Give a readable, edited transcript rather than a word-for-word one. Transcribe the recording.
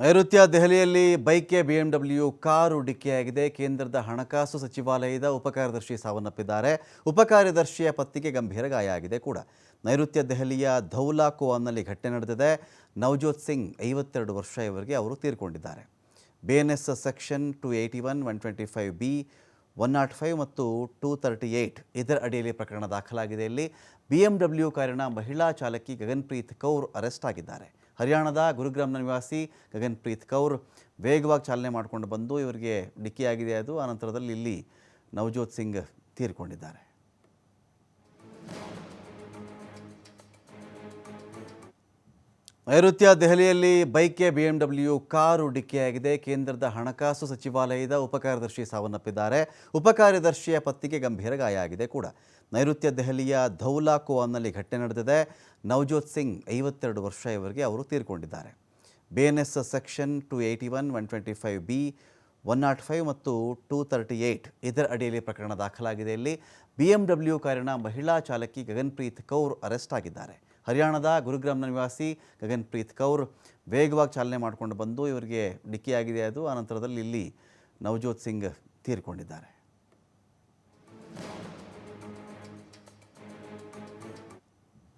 ನೈಋತ್ಯ ದೆಹಲಿಯಲ್ಲಿ ಬೈಕ್ಗೆ BMW car ಡಿಕ್ಕಿಯಾಗಿದೆ. ಕೇಂದ್ರದ ಹಣಕಾಸು ಸಚಿವಾಲಯದ ಉಪಕಾರ್ಯದರ್ಶಿ ಸಾವನ್ನಪ್ಪಿದ್ದಾರೆ. ಉಪಕಾರ್ಯದರ್ಶಿಯ ಪತ್ನಿಗೆ ಗಂಭೀರ ಗಾಯ ಆಗಿದೆ ಕೂಡ. ನೈಋತ್ಯ ದೆಹಲಿಯ ಧೌಲಾ ಕೋಆನ್ನಲ್ಲಿ ಘಟನೆ ನಡೆದಿದೆ. ನವಜೋತ್ ಸಿಂಗ್ 52 ವರ್ಷ ಇವರಿಗೆ ಅವರು ತೀರ್ಕೊಂಡಿದ್ದಾರೆ. BNS ಸೆಕ್ಷನ್ 281, 125B, 105 ಮತ್ತು 238 ಇದರ ಅಡಿಯಲ್ಲಿ ಪ್ರಕರಣ ದಾಖಲಾಗಿದೆ. ಇಲ್ಲಿ BMW ಕಾರಿನ ಮಹಿಳಾ ಚಾಲಕಿ ಗಗನ್‌ಪ್ರೀತ್ ಕೌರ್ ಅರೆಸ್ಟ್ ಆಗಿದ್ದಾರೆ. ಹರಿಯಾಣದ ಗುರುಗ್ರಾಮ್ನ ನಿವಾಸಿ ಗಗನ್‌ಪ್ರೀತ್ ಕೌರ್ ವೇಗವಾಗಿ ಚಾಲನೆ ಮಾಡಿಕೊಂಡು ಬಂದು ಇವರಿಗೆ ಡಿಕ್ಕಿಯಾಗಿದೆ. ಅದು ಅನಂತರದಲ್ಲಿ ಇಲ್ಲಿ ನವಜೋತ್ ಸಿಂಗ್ ತೀರ್ಕೊಂಡಿದ್ದಾರೆ. ನೈಋತ್ಯ ದೆಹಲಿಯಲ್ಲಿ ಬೈಕ್ಗೆ ಬಿಎಂಡಬ್ಲ್ಯೂ ಕಾರು ಡಿಕ್ಕಿಯಾಗಿದೆ. ಕೇಂದ್ರದ ಹಣಕಾಸು ಸಚಿವಾಲಯದ ಉಪಕಾರ್ಯದರ್ಶಿ ಸಾವನ್ನಪ್ಪಿದ್ದಾರೆ. ಉಪಕಾರ್ಯದರ್ಶಿಯ ಪತ್ನಿಗೆ ಗಂಭೀರ ಗಾಯ ಆಗಿದೆ ಕೂಡ. ನೈಋತ್ಯ ದೆಹಲಿಯ ಧೌಲಾ ಕೋಆನ್ನಲ್ಲಿ ಘಟನೆ ನಡೆದಿದೆ. ನವಜೋತ್ ಸಿಂಗ್ 52 ವರ್ಷ ಇವರಿಗೆ ಅವರು ತೀರ್ಕೊಂಡಿದ್ದಾರೆ. BNS ಸೆಕ್ಷನ್ 281, 125B, 105 ಮತ್ತು 238 ಇದರ ಅಡಿಯಲ್ಲಿ ಪ್ರಕರಣ ದಾಖಲಾಗಿದೆ. ಇಲ್ಲಿ BMW ಕಾರಿನ ಮಹಿಳಾ ಚಾಲಕಿ ಗಗನ್‌ಪ್ರೀತ್ ಕೌರ್ ಅರೆಸ್ಟ್ ಆಗಿದ್ದಾರೆ. ಹರಿಯಾಣದ ಗುರುಗ್ರಾಮ್ನ ನಿವಾಸಿ ಗಗನ್‌ಪ್ರೀತ್ ಕೌರ್ ವೇಗವಾಗಿ ಚಾಲನೆ ಮಾಡಿಕೊಂಡು ಬಂದು ಇವರಿಗೆ ಡಿಕ್ಕಿಯಾಗಿದೆ. ಅದು ಅನಂತರದಲ್ಲಿ ಇಲ್ಲಿ ನವಜೋತ್ ಸಿಂಗ್ ತೀರ್ಕೊಂಡಿದ್ದಾರೆ.